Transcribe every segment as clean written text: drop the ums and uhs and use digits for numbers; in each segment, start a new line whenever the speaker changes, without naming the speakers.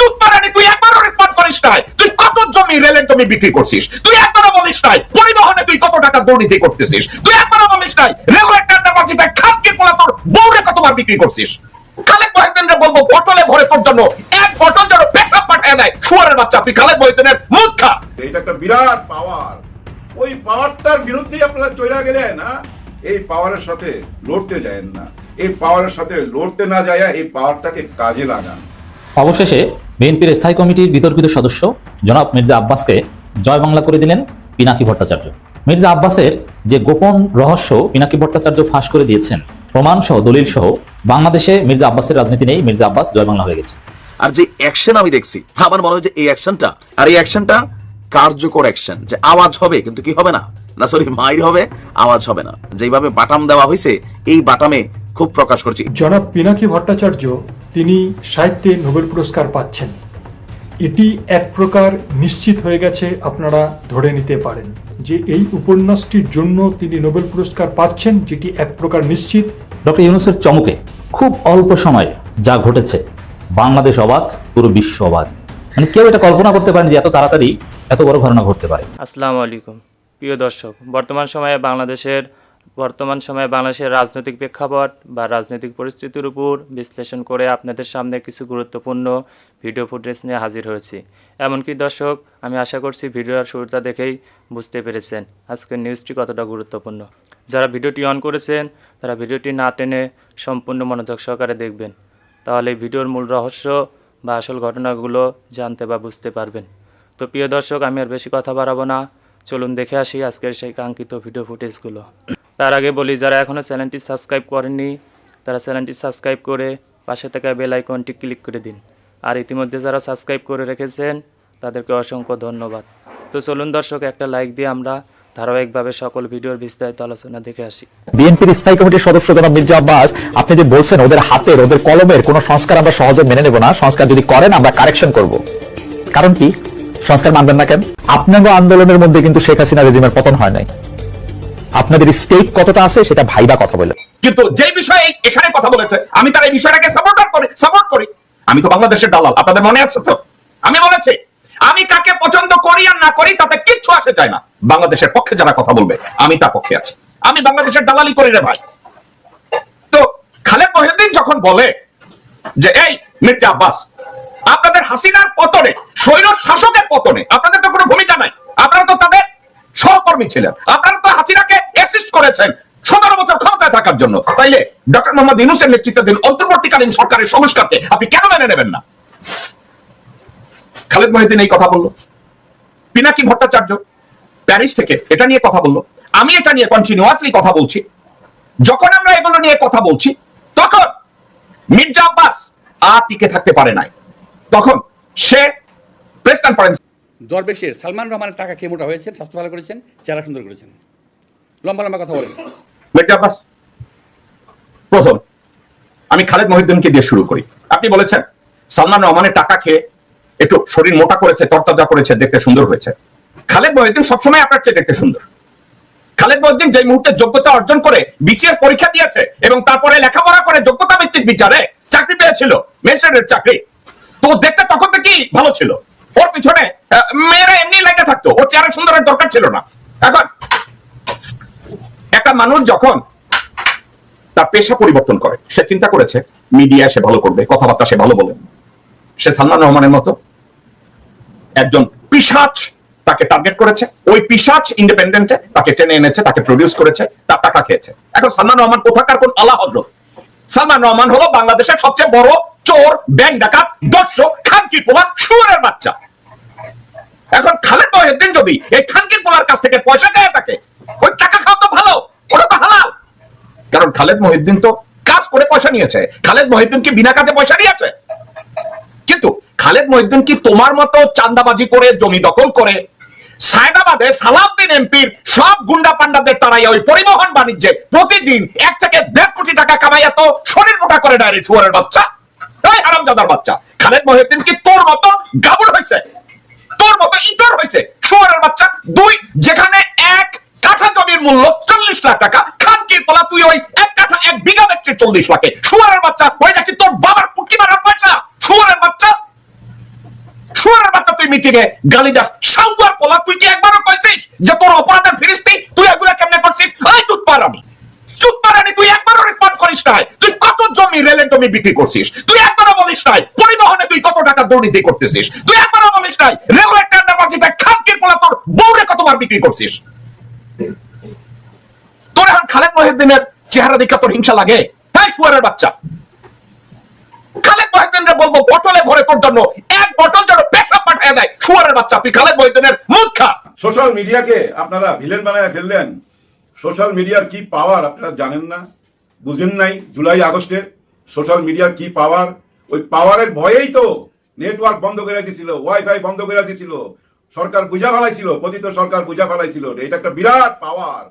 সুদ মারানি তুই একবারও রেসপন্ড করিস নাই। তুই কত জমি রেলের জমি বিক্রি করছিস, তুই একবারও বলিস নাই পরিবহনে তুই কত টাকা দুর্নীতি করতেছিস, তুই একবারও বলিস নাই রেলওয়ে টেন্ডারবাজিতে খাতকে পোলা তোর বউরে কতবার বিক্রি করছিস। খালেদ মহিউদ্দিনকে বলবো বোতলে ভরে তোর জন্য এক বোতল যেন পেশাব পাঠিয়ে দেয় শুয়ারের বাচ্চা। তুই খালেদ মহিউদ্দিনের মুখ খা।
এটা একটা বিরাট পাওয়ার, ওই পাওয়ারটার বিরুদ্ধেই আপনারা চলে গেলেন না। এই পাওয়ারের সাথে লড়তে যায় না, এই পাওয়ারের সাথে লড়তে না যায় এই পাওয়ারটাকে কাজে লাগান।
অবশেষে বিএনপির স্থায়ী কমিটির বিতর্কিত সদস্য জনাব মির্জা আব্বাসকে জয় বাংলা করে দিলেন পিনাকি ভট্টাচার্য। মির্জা আব্বাসের যে গোপন রহস্য পিনাকি ভট্টাচার্য ফাঁস করে দিয়েছেন, প্রমাণ সহ দলিল সহ, বাংলাদেশে মির্জা আব্বাসের রাজনীতি নেই, মির্জা আব্বাস জয় বাংলা হয়ে গেছে।
আর যে অ্যাকশন আমি দেখছি, আমার মনে হয় যে এই অ্যাকশনটা কার্যকর অ্যাকশন, যে আওয়াজ হবে কিন্তু কি হবে না, মাইর হবে, আওয়াজ হবে না। যেভাবে বাটাম দেওয়া হয়েছে, এই বাটামে খুব প্রকাশ করছি।
জনাব পিনাকি ভট্টাচার্য তিনি সাহিত্যে নোবেল পুরস্কার পাচ্ছেন, এটি এক প্রকার নিশ্চিত হয়ে গেছে। আপনারা ধরে নিতে পারেন যে এই উপন্যাসটির জন্য তিনি নোবেল পুরস্কার পাচ্ছেন, যেটি এক প্রকার নিশ্চিত।
ডক্টর ইউনূসের চমকে খুব অল্প সময়ে যা ঘটেছে, বাংলাদেশ অবাক, পুরো বিশ্ব অবাক। মানে কেউ এটা কল্পনা করতে পারেন যে এত তাড়াতাড়ি এত বড় ঘটনা ঘটতে পারে।
আসসালামু আলাইকুম প্রিয় দর্শক, বর্তমান সময়ে বাংলাদেশের রাজনৈতিক প্রেক্ষাপট বা রাজনৈতিক পরিস্থিতির উপর বিশ্লেষণ করে আপনাদের সামনে কিছু গুরুত্বপূর্ণ ভিডিও ফুটেজ নিয়ে হাজির হয়েছি। এমনকি দর্শক, আমি আশা করছি ভিডিওর শুরুটা দেখেই বুঝতে পেরেছেন আজকের নিউজটি কতটা গুরুত্বপূর্ণ। যারা ভিডিওটি অন করেছেন তারা ভিডিওটি না টেনে সম্পূর্ণ মনোযোগ সহকারে দেখবেন, তাহলে এই ভিডিওর মূল রহস্য বা আসল ঘটনাগুলো জানতে বা বুঝতে পারবেন। তো প্রিয় দর্শক, আমি আর বেশি কথা বাড়াবো না, চলুন দেখে আসি আজকের সেই কাঙ্ক্ষিত ভিডিও ফুটেজগুলো। তার আগে বলি, যারা এখনও চ্যানেলটি সাবস্ক্রাইব করেননি তারা চ্যানেলটি সাবস্ক্রাইব করে পাশে থাকা বেল আইকনটি ক্লিক করে দিন। আর ইতিমধ্যে যারা সাবস্ক্রাইব করে রেখেছেন তাদেরকে অসংখ্য ধন্যবাদ। তো চলুন দর্শক, একটা লাইক দিয়ে আমরা ধারাবাহিকভাবে সকল ভিডিওর বিস্তারিত আলোচনা দেখে আসি।
বিএনপির স্থায়ী কমিটির সদস্য জনাব মির্জা আব্বাস, আপনি যে বলছেন ওদের হাতের ওদের কলমের কোন সংস্কার আমরা সহজে মেনে নেব না, সংস্কার যদি করেন আমরা কারেকশন করব। কারণ কি সংস্কার মানবেন না কেন? আপনাদের আন্দোলনের মধ্যে কিন্তু শেখ হাসিনা রেজিমের পতন হয় নাই। আপনাদের স্টেক কতটা আছে সেটা ভাইবা কথা বলে।
কিন্তু যে বিষয়ে এখানে কথা বলেছে আমি তার এই বিষয়টাকে সাপোর্ট করি। আমি তো বাংলাদেশের দালাল, আপনাদের মনে আছে তো? আমি বলেছি আমি কাকে পছন্দ করি আর না করি তাতে কিচ্ছু আসে যায় না। বাংলাদেশের পক্ষে যারা কথা বলবে আমি তার পক্ষে আছি। আমি বাংলাদেশের দালালি করি রে ভাই। তো খালেদ মহিউদ্দিন যখন বলে যে এই মির্জা আব্বাস, আপনাদের হাসিনার পতনে, স্বৈর শাসকের পতনে আপনাদের তো কোনো ভূমিকা নাই, আপনারা তো তাদের সহকর্মী ছিলেন, আপনারা তো হাসিনাকে অ্যাসিস্ট করেছেন 17 বছর ক্ষমতায় থাকার জন্য, তাইলে ডক্টর মোহাম্মদ ইউনূসের নেতৃত্বাধীন অন্তর্বর্তীকালীন সরকারের সংস্কারকে আপনি কেন মেনে নেবেন না? খালেদ মহিউদ্দিন এই কথা বলল। পিনাকি ভট্টাচার্য প্যারিস থেকে এটা নিয়ে কথা বলল। আমি এটা নিয়ে কন্টিনিউয়াসলি কথা বলছি। যখন আমরা এগুলো নিয়ে কথা বলছি তখন মির্জা আব্বাস আর টিকে থাকতে পারে নাই। তখন সে প্রেস কনফারেন্স,
দরবেশের সালমান রহমানের টাকা খেয়ে মোটা হয়েছেন, স্বাস্থ্য ভালো করেছেন, চেহারা সুন্দর করেছেন, লম্বা লম্বা কথা বলেন।
মির্জা আব্বাস, প্রথম আমি খালেদ মহিউদ্দিনকে দিয়ে শুরু করি। আপনি বলেছেন সালমান রহমানের টাকা খেয়ে একটু শরীর মোটা করেছে, তরতাজা করেছে, দেখতে সুন্দর হয়েছে। খালেদ মহিউদ্দিন সবসময় আপনার চেয়ে দেখতে সুন্দর। খালেদ মহিউদ্দিন যে মুহূর্তে যোগ্যতা অর্জন করে বিসিএস পরীক্ষা দিয়েছে এবং তারপরে লেখাপড়া করে যোগ্যতা ভিত্তিক বিচারে চাকরি পেয়েছিল, ম্যাজিস্ট্রেটের চাকরি, তো দেখতে তখন থেকেই ভালো ছিল। ওর পিছনে মেয়েরা এমনি লেগে থাকতো, ওর চেহারা সুন্দরের দরকার ছিল না। এখন একটা মানুষ যখন তার পেশা পরিবর্তন করে, সে চিন্তা করেছে মিডিয়া সে ভালো করবে, কথাবার্তা সে ভালো বলে। সে সালমান রহমানের মতো একজন পিশাচ তাকে টার্গেট করেছে, ওই পিশাচ ইন্ডিপেন্ডেন্টে তাকে টেনে এনেছে, তাকে প্রডিউস করেছে, তার টাকা খেয়েছে। এখন সালমান রহমান কোথাকার কোন আলা হযরত? সালমান রহমান হলো বাংলাদেশের সবচেয়ে বড় চোর, ব্যাংক ডাকাত, দর্শক, খানকির পোলা, শুয়োরের বাচ্চা। এখন খালেদ মহিউদ্দিন যদি এই খানকির পোলার কাছ থেকে পয়সা খেয়ে থাকে, ওই টাকা খাওয়া তো ভালো, ওটা তো হালাল। কারণ খালেদ মহিউদ্দিন তো কাজ করে পয়সা নিয়েছে। খালেদ মহিউদ্দিন কি বিনা কাজে পয়সা নিয়েছে? কিন্তু খালেদ মহিউদ্দিন কি তোমার মতো চাঁদাবাজি করে, জমি দখল করে, সায়দাবাদে সালাউদ্দিন এমপির সব গুন্ডা পান্ডাদের তারাইয়া ওই পরিবহন বাণিজ্যে প্রতিদিন 1 থেকে 1.5 কোটি টাকা কামাইয়া তো শরীর মোটা করে দেয় রে শুয়োরের বাচ্চা, এই হারামজাদার বাচ্চা? খালেদ মহিউদ্দিন কি তোর মতো গাবুর হয়েছে, তোর মতো ইতর হয়েছে শুয়োরের বাচ্চা? যেখানে 1 কাঠা জমির মূল্য 40 লাখ টাকা, খানকির পোলা তুই ওই 1 কাঠা 1 বিঘা ব্যক্তির 40 লাখে, শুয়োরের বাচ্চা ওই নাকি তোর বাবার পুটকি মারার পয়সা? শুয়োরের বাচ্চা মিটিং এ গালি দাস সাউয়ার পোলা, তুই কি একবারও কইছিস যে তোর অপরাধের ফিরিস্তি তুই এগুলা কেমনে করছিস? এই চুপ পারানি, চুপ পারানি, তুই একবারও রেসপন্ড করিস নাই। তুই কত জমি রেলের জমি বিক্রি করছিস, তুই একবারও বলিস নাই পরিবহনে তুই কত টাকা দুর্নীতি করতেছিস, তুই একবারও বলিস নাই রেলওয়ে টেন্ডারবাজিতে খামকির পোলা তোর বউরে কতবার বিক্রি করছিস। তোর এখন খালেদ মহিউদ্দিনের চেহারা দেখে তোর হিংসা লাগে? হ্যাঁ শুয়ারের বাচ্চা, খালেদ মহিউদ্দিনরে বলবো বটলে ভরে তোর জন্য এক বটল যেন পেশাব পাঠিয়ে দেয়। শুয়ারের বাচ্চা, তুই খালেদ মহিউদ্দিনের মুখ খা।
সোশ্যাল মিডিয়াকে আপনারা ভিলেন বানায় ফেললেন। সোশ্যাল মিডিয়ার কি পাওয়ার আপনারা জানেন না, বুঝেন নাই। জুলাই আগস্টে সোশ্যাল মিডিয়ার কি পাওয়ার, ওই পাওয়ারের ভয়েই তো নেটওয়ার্ক বন্ধ করে দিছিল, ওয়াইফাই বন্ধ করে দিছিল, সরকার বুঝা ফেলাইছিল, পতিত সরকার বুঝা ফেলাইছিল। এটা একটা বিরাট পাওয়ার।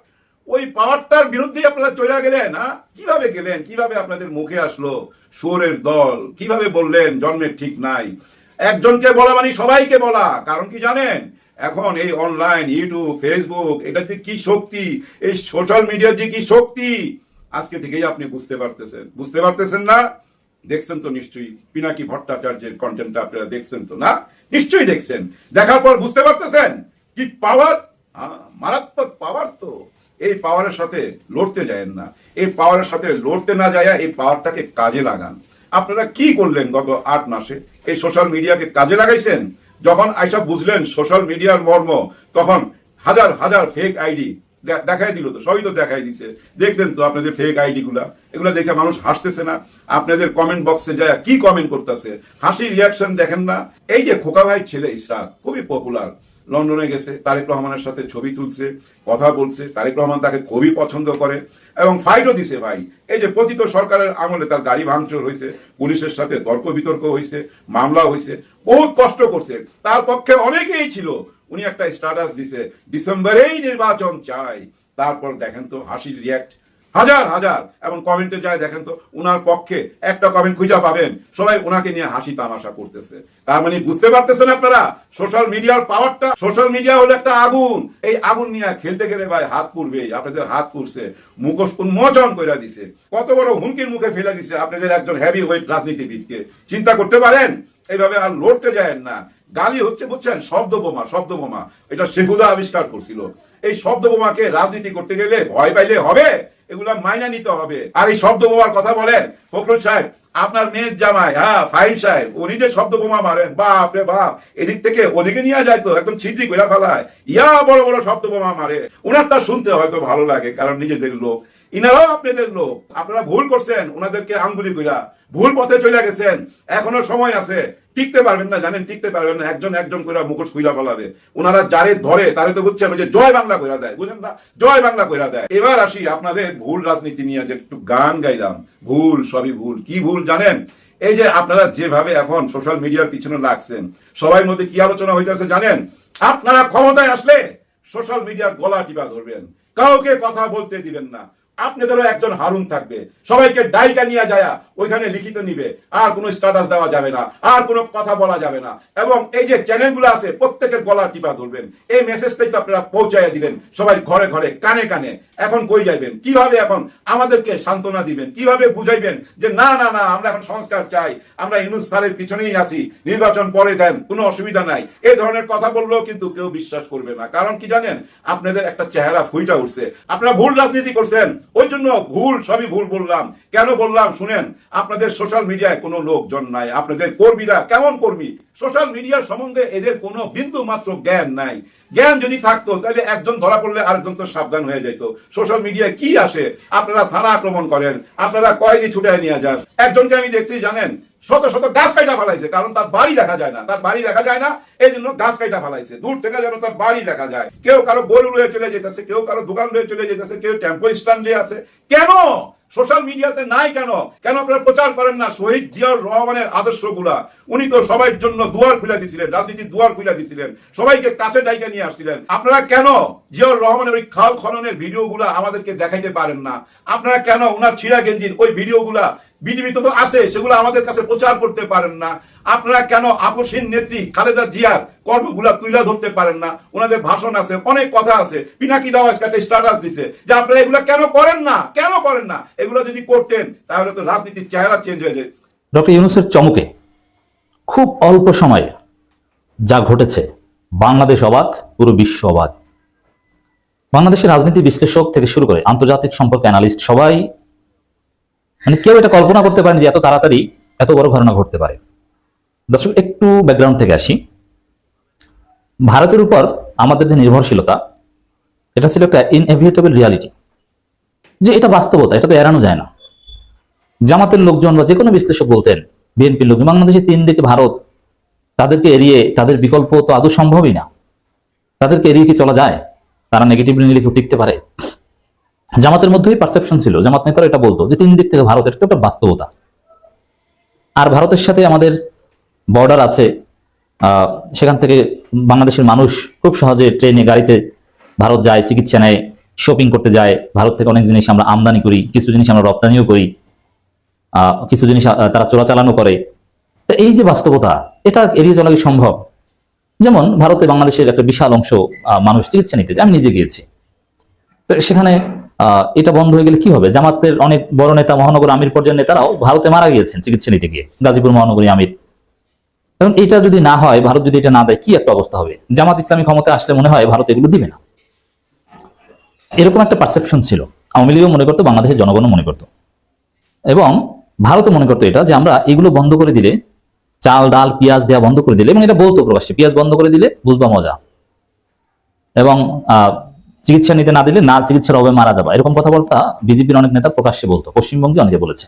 ওই পাওয়ারটার বিরুদ্ধে আপনারা চলে গেলেন। কিভাবে গেলেন, কিভাবে আপনাদের মুখে আসলো শুয়োরের দল, কিভাবে বললেন জন্মের ঠিক নাই। একজনকে বলা মানে সবাইকে বলা। কারণ কি জানেন, এখন এই অনলাইন ইউটিউব ফেসবুক এটা যে কি শক্তি, এই সোশ্যাল মিডিয়ার যে কি শক্তি আজকে থেকেই আপনি বুঝতে পারতেছেন না? দেখছেন তো নিশ্চয়ই পিনাকি ভট্টাচার্যের কন্টেন্টটা আপনারা দেখছেন তো না? নিশ্চয়ই দেখছেন। দেখার পর বুঝতে পারতেছেন কি পাওয়ার, মারাত্মক পাওয়ার। তো এই পাওয়ারের সাথে লড়তে যায়েন না, এই পাওয়ারের সাথে লড়তে না যায় এই পাওয়ারটাকে কাজে লাগান। আপনারা কি করলেন গত 8 মাসে? এই সোশ্যাল মিডিয়াকে কাজে লাগাইছেন। যখন আইসা বুঝলেন সোশ্যাল মিডিয়ার মর্ম, তখন হাজার হাজার ফেক আইডি দেখাই দিল। তো সবই তো দেখাই দিছে, দেখলেন তো আপনাদের ফেক আইডি এগুলা দেখে মানুষ হাসতেছে না? আপনাদের কমেন্ট বক্সে যায় কি কমেন্ট করতেছে, হাসির রিয়াকশন দেখেন না? এই যে খোকা ভাই ছেলে ইশরাক খুবই পপুলার, লন্ডনে গেছে, তারেক রহমানের সাথে ছবি তুলছে, কথা বলছে, তারেক রহমান তাকে খুবই পছন্দ করে এবং ফাইটও দিছে। ভাই এই যে পতিত সরকারের আমলে তার গাড়ি ভাঙচুর হয়েছে, পুলিশের সাথে তর্ক বিতর্ক হয়েছে, মামলা হয়েছে, বহুত কষ্ট করছে, তার পক্ষে অনেকেই ছিল। উনি একটা স্ট্যাটাস দিছে ডিসেম্বরেই নির্বাচন চাই। তারপর দেখেন তো হাসির রিয়াক্ট হাজার হাজার, এবং কমেন্টে যায় দেখেন তো উনার পক্ষে একটা কমেন্ট খুঁজে পাবেন, সবাই উনাকে নিয়ে হাসি তামাশা করতেছে। তার মানে বুঝতে পারতেছেন আপনারা সোশ্যাল মিডিয়ার পাওয়ারটা? সোশ্যাল মিডিয়া হলো একটা আগুন, এই আগুন নিয়ে খেলতে গেলে ভাই হাত পুড়বেই। আপনাদের হাত পুড়ছে, মুখোশ উন্মোচন করে দিছে, কত বড় হুমকির মুখে ফেলে দিছে আপনাদের একজন হেভি ওয়েট রাজনীতিবিদকে। চিন্তা করতে পারেন? এইভাবে আর লড়তে যায়েন না। গালি হচ্ছে বুঝছেন, শব্দ বোমা। এটা শেফুদা আবিষ্কার করছিল। এই শব্দ বোমাকে রাজনীতি করতে গেলে ভয় পাইলে হবে? এগুলা মাইনা নিতে হবে। আর এই শব্দ বোমার কথা বলেন ফখরুল সাহেব, আপনার মেয়ের জামাই ফাহিম সাহেব, উনি যে শব্দ বোমা মারেন, বাপ রে বাপ, এদিক থেকে ওদিকে নিয়ে যায় তো একদম ছিদ্রি করে ফেলায়, বড় বড় শব্দ বোমা মারে। উনারটা শুনতে হয়তো ভালো লাগে কারণ নিজেদের লোক, ইনারাও আপনাদের লোক। আপনারা ভুল করছেন, ওনাদেরকে আঙ্গুলি কইরা ভুল পথে চলে গেছেন। এখনো সময় আছে, টিকতে পারবেন না, জানেন টিকতে পারবেন না। একজন একজন করে মুখোশ খুইলা ফেলাবে। ওনারা যারে ধরে তারে তো বুঝছেন ওই যে জয় বাংলা কইরা দেয়, বুঝেন না? জয় বাংলা কইরা দেয়। এবার আসি আপনাদের ভুল রাজনীতি নিয়ে, যে একটু গান গাইলাম, ভুল সবই ভুল। কি ভুল জানেন? এই যে আপনারা যেভাবে এখন সোশ্যাল মিডিয়ার পিছনে লাগছেন, সবার মধ্যে কি আলোচনা হইতেছে জানেন? আপনারা ক্ষমতায় আসলে সোশ্যাল মিডিয়ার গলা টিপা ধরবেন, কাউকে কথা বলতে দিবেন না। আপনাদেরও একজন হারুন থাকবে, সবাইকে ডাইকা নিয়ে যায় ওইখানে লিখিত নিবে, আর কোনো স্ট্যাটাস দেওয়া যাবে না, আর কোনো কথা বলা যাবে না। এবং এই যে চ্যানেলগুলো আছে প্রত্যেকের গলা টিপা ধরবেন। এই মেসেজটাই তো আপনারা পৌঁছাইয়া দিবেন সবাই ঘরে ঘরে, কানে কানে। এখন কই যাইবেন? কিভাবে এখন আমাদেরকে সান্ত্বনা দিবেন? কিভাবে বুঝাইবেন যে না না না আমরা এখন সংস্কার চাই, আমরা ইউনূস স্যারের পিছনেই আছি, নির্বাচন পরে দেন, কোনো অসুবিধা নাই? এই ধরনের কথা বললেও কিন্তু কেউ বিশ্বাস করবে না। কারণ কি জানেন? আপনাদের একটা চেহারা ফুইটা উঠছে, আপনারা ভুল রাজনীতি করছেন, ওই জন্য ভুল সবই ভুল বললাম। কেন বললাম শুনেন, আপনাদের সোশ্যাল মিডিয়ায় কোনো লোকজন নাই, আপনাদের কর্মীরা কেমন কর্মী, সোশ্যাল মিডিয়ার সম্বন্ধে এদের কোনো বিন্দু মাত্র জ্ঞান নাই। জ্ঞান যদি থাকতো তাহলে একজন ধরা পড়লে আরেকজন তো সাবধান হয়ে যেত। সোশ্যাল মিডিয়ায় কি আসে, আপনারা থানা আক্রমণ করেন, আপনারা কয়েদি ছুটায় নিয়ে যান। একজনকে আমি দেখছি জানেন, শত শত গাছ কাটা ফেলাইছে, কারণ তার বাড়ি দেখা যায় না, এই জন্য গাছ কাটা ফেলাইছে। দূর থেকে যেন তার বাড়ি দেখা যায়। কেউ কারো গরু লয়ে চলে যেতেছে, কেউ কারো দোকান লয়ে চলে যেতেছে, কেউ টেম্পো স্ট্যান্ডে আছে। কেন সোশ্যাল মিডিয়াতে নাই? কেন আপনারা প্রচার করেন না শহীদ জিয়াউর রহমানের আদর্শগুলা? উনি তো সবার জন্য দুয়ার খুলে দিছিলেন, রাজনীতির দুয়ার খুলে দিছিলেন, সবাইকে কাছে ডাইকা নিয়ে আসছিলেন। আপনারা কেন জিয়াউর রহমানের ওই খাল খননের ভিডিওগুলা আমাদেরকে দেখাইতে পারেন না? আপনারা কেন উনার ছিঁড়া গেঞ্জির ওই ভিডিওগুলা বিডিবিতে তো আছে, সেগুলো আমাদের কাছে প্রচার করতে পারেন না? আপনারা কেন আপসহীন নেত্রী খালেদা জিয়ার কর্মগুলা তুইলা ধরতে পারেন না? ওনাদের ভাষণ আছে, অনেক কথা আছে। পিনাকি দাও আজকে একটা স্ট্যাটাস দিছে যে আপনারা এগুলা কেন করেন না? এগুলো যদি করতেন তাহলে তো রাজনীতির চেহারা চেঞ্জ হয়ে যেত।
ডক্টর ইউনূসের চমকে খুব অল্প সময়ে যা ঘটেছে, বাংলাদেশ অবাক, পুরো বিশ্ব অবাক। বাংলাদেশের রাজনীতি বিশ্লেষক থেকে শুরু করে আন্তর্জাতিক সম্পর্ক অ্যানালিস্ট সবাই মানে কেউ এটা কল্পনা করতে পারেন যে এত তাড়াতাড়ি এত বড় ঘটনা ঘটতে পারে। দর্শক, একটু ব্যাকগ্রাউন্ড থেকে আসি। ভারতের উপর আমাদের যে নির্ভরশীলতা, এটা ছিল একটা ইনএভিটেবল রিয়ালিটি, যে এটা বাস্তবতা, এটা তো এড়ানো যায় না। জামাতের লোকজন বা যে কোনো বিশ্লেষক বলতেন, বিএনপির লোক, বাংলাদেশের 3 দিকে ভারত, তাদেরকে এড়িয়ে তাদের বিকল্প তো আদৌ সম্ভবই না। তাদেরকে এড়িয়ে কি চলা যায়? তারা নেগেটিভলি নিলে কেউ টিকতে পারে? জামাতের মধ্যেই পারসেপশন ছিল, জামাত নেতারা এটা বলতো যে 3 দিক থেকে ভারতের তো একটা বাস্তবতা। আর ভারতের সাথে আমাদের বর্ডার আছে, সেখান থেকে বাংলাদেশের মানুষ খুব সহজে ট্রেনে গাড়িতে ভারত যায়, চিকিৎসা নেয়, শপিং করতে যায়। ভারত থেকে অনেক জিনিস আমরা আমদানি করি, কিছু জিনিস আমরা রপ্তানিও করি, কিছু জিনিস তারা চোরাচালানো করে। তো এই যে বাস্তবতা, এটা এড়িয়ে চলা কি সম্ভব? যেমন ভারতে বাংলাদেশের একটা বিশাল অংশ মানুষ চিকিৎসা নিতে যায়, আমি নিজে গিয়েছি। তো সেখানে এটা বন্ধ হয়ে গেলে কি হবে? জামাতের অনেক বড় নেতা, মহানগর আমির পর্যায়ের নেতারাও ভারতে মারা গিয়েছেন চিকিৎসা নিতে গিয়ে, গাজীপুর মহানগরী আমির। এবং এটা যদি না হয়, ভারত যদি এটা না দেয়, কি একটা অবস্থা হবে? জামাত ইসলামী ক্ষমতায় আসলে মনে হয় ভারত এগুলো দিবে না, এরকম একটা পারসেপশন ছিল। আওয়ামী লীগও মনে করতো, বাংলাদেশের জনগণও মনে করতো, এবং ভারতও মনে করতো এটা, যে আমরা এগুলো বন্ধ করে দিলে, চাল ডাল পেঁয়াজ দেওয়া বন্ধ করে দিলে, এবং এটা বলতো প্রকাশ্যে, পেঁয়াজ বন্ধ করে দিলে বুঝবা মজা, এবং চিকিৎসা নিতে না দিলে না চিকিৎসার অভাবে মারা যাবে, এরকম কথাবার্তা বিজেপির অনেক নেতা প্রকাশ্যে বলতো, পশ্চিমবঙ্গে অনেকে বলেছে।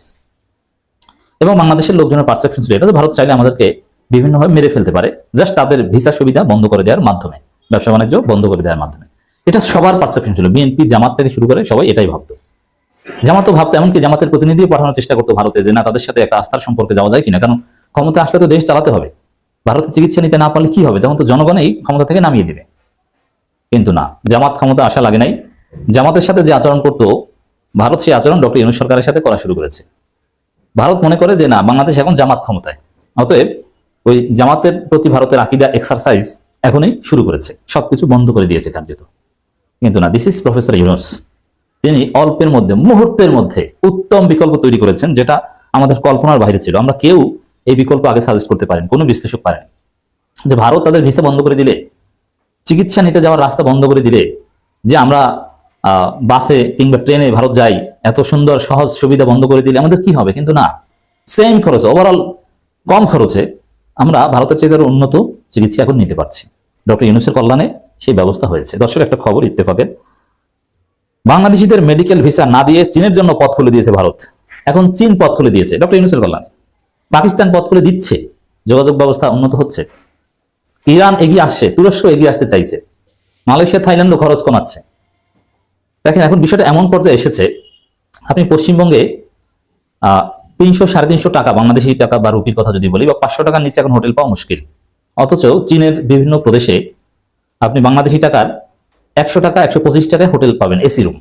এবং বাংলাদেশের লোকজনের পারসেপশন ছিল এটা, যে ভারত চাইলে আমাদেরকে বিভিন্নভাবে মেরে ফেলতে পারে, জাস্ট তাদের ভিসা সুবিধা বন্ধ করে দেওয়ার মাধ্যমে, ব্যবসা বাণিজ্য বন্ধ করে দেওয়ার মাধ্যমে। এটা সবার পারসেপশন ছিল, বিএনপি, জামাত থেকে শুরু করে সবাই এটাই ভাবতো। জামাতও ভাবতো, এমনকি জামাতের প্রতিনিধিও পাঠানোর চেষ্টা করতো ভারতে, যে না, তাদের সাথে একটা আস্থার সম্পর্কে যাওয়া যায় কিনা, কারণ ক্ষমতা আসলে তো দেশ চালাতে হবে, ভারতে চিকিৎসা নিতে না পারলে কি হবে? তখন তো জনগণই ক্ষমতা থেকে নামিয়ে দিবে। কিন্তু না, জামাত ক্ষমতা আসা লাগে নাই। জামাতের সাথে যে আচরণ করতো ভারত, সেই আচরণ ডক্টর ইউনূস সরকারের সাথে করা শুরু করেছে। ভারত মনে করে যে না, বাংলাদেশ এখন জামাত ক্ষমতায়, অতএব ওই জামাতের প্রতি ভারতের আকীদা এক্সারসাইজ এখনই শুরু করেছে, সবকিছু বন্ধ করে দিয়েছে কার্যত। কিন্তু না, দিস ইজ প্রফেসর ইউনূস। তিনি অল্পের মধ্যে, মুহূর্তের মধ্যে উত্তম বিকল্প তৈরি করেছেন, যেটা আমাদের কল্পনার বাইরে ছিল। আমরা কেউ এই বিকল্প আগে সাজেস্ট করতে পারেন, কোনো বিশ্লেষক পারেন, যে ভারত তাদের ভিসা বন্ধ করে দিলে, চিকিৎসা নিতে যাওয়ার রাস্তা বন্ধ করে দিলে, যে আমরা বাসে কিংবা ট্রেনে ভারত যাই, এত সুন্দর সহজ সুবিধা বন্ধ করে দিলে আমাদের কি হবে? কিন্তু না, সেম খরচে, ওভারঅল কম খরচে আমরা ভারতের চেয়ে আরো উন্নত চিকিৎসা এখন নিতে পারছি। ডক্টর ইউনূসের কল্যাণে সেই ব্যবস্থা হয়েছে। দর্শক, একটা খবর ইত্তেফাকের, বাংলাদেশিদের মেডিকেল ভিসা না দিয়ে চীনের জন্য পথ খুলে দিয়েছে ভারত। এখন চীন পথ খুলে দিয়েছে ডক্টর ইউনূসের কল্যাণে। পাকিস্তান পথ খুলে দিচ্ছে, যোগাযোগ ব্যবস্থা উন্নত হচ্ছে। ইরান এগিয়ে আসছে, তুরস্ক এগিয়ে আসতে চাইছে, মালয়েশিয়া, থাইল্যান্ডও খরচ কমাচ্ছে। দেখেন, এখন বিষয়টা এমন পর্যায়ে এসেছে, আপনি পশ্চিমবঙ্গে 300-350 টাকা, বাংলাদেশি টাকা বা রুপির কথা যদি বলি, বা 500 টাকার নিচে এখন হোটেল পাওয়া মুশকিল। অথচ চীনের বিভিন্ন প্রদেশে আপনি বাংলাদেশি টাকার 100 টাকা, 125 টাকায় হোটেল পাবেন, এসি রুম।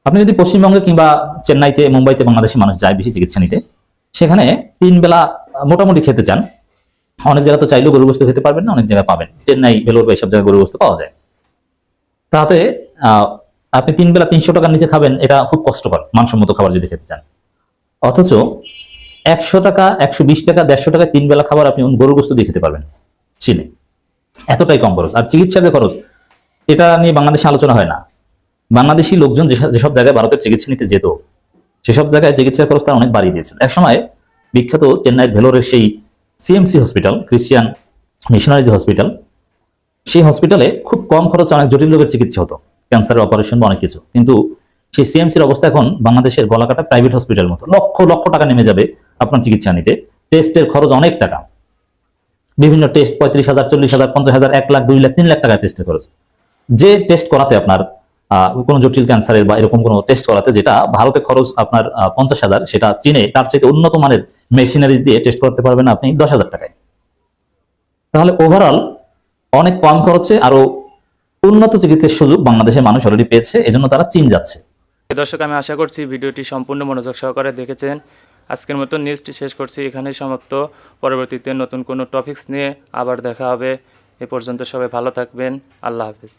আপনি যদি পশ্চিমবঙ্গে কিংবা চেন্নাইতে, মুম্বাইতে বাংলাদেশি মানুষ যায় বেশি চিকিৎসা নিতে, সেখানে 3 বেলা মোটামুটি খেতে চান, অনেক জায়গা তো চাইলেও গরুর গোশত খেতে পারবেন না, অনেক জায়গায় পাবেন, চেন্নাই, ভেলোর বা এইসব জায়গায় গরুর গোশত পাওয়া যায়। তাতে আপনি 3 বেলা 300 টাকার নিচে খাবেন, এটা খুব কষ্টকর মানসম্মত খাবার যদি খেতে চান। অথচ 100 টাকা, 120 টাকা, 150 টাকায় 3 বেলা খাবার আপনি গরুর গোশত দিয়ে খেতে পারবেন চীনে। এতটাই কম খরচ। আর চিকিৎসার যে খরচ, এটা নিয়ে বাংলাদেশে আলোচনা হয় না। বাংলাদেশি লোকজন যেসব জায়গায় ভারতের চিকিৎসা নিতে যেত, সেসব জায়গায় চিকিৎসার খরচ তারা অনেক বাড়িয়ে দিয়েছিল। একসময় বিখ্যাত চেন্নাইয়ের ভেলোরের সেই CMC hospital, Christian missionaries hospital, সেই হসপিটালে খুব কম খরচে অনেক জটিল রোগের চিকিৎসা হতো, ক্যান্সারের অপারেশন বা অনেক কিছু। কিন্তু সেই সিএমসির অবস্থা এখন বাংলাদেশের গলাকাটা প্রাইভেট হসপিটাল মতো, লক্ষ লক্ষ টাকা নেমে যাবে আপনার চিকিৎসা নিতে। টেস্টের খরচ অনেক টাকা, বিভিন্ন টেস্ট 35,000, 40,000, 50,000, 1 লাখ, 2 লাখ, 3 লাখ টাকা টেস্টের খরচ। যে টেস্ট করাতে আপনার কোনো জটিল ক্যান্সারের বা এরকম কোনো টেস্ট করাতে যেটা ভারতে খরচ আপনার 50,000, সেটা চীনে তার চাইতে উন্নত মানের মেশিনারিজ দিয়ে টেস্ট করতে পারবেন আপনি 10,000 টাকায়। তাহলে ওভারঅল অনেক কম খরচে আরো উন্নত চিকিৎসার সুযোগ বাংলাদেশের মানুষ অলরেডি পেয়েছে, এজন্য তারা চীন যাচ্ছে।
দর্শক, আমি আশা করছি ভিডিওটি সম্পূর্ণ মনোযোগ সহকারে দেখেছেন। আজকের মতো নিউজটি শেষ করছি, এখানেই সমাপ্ত। পরবর্তীতে নতুন কোনো টপিকস নিয়ে আবার দেখা হবে। এ পর্যন্ত সবাই ভালো থাকবেন। আল্লাহ হাফেজ।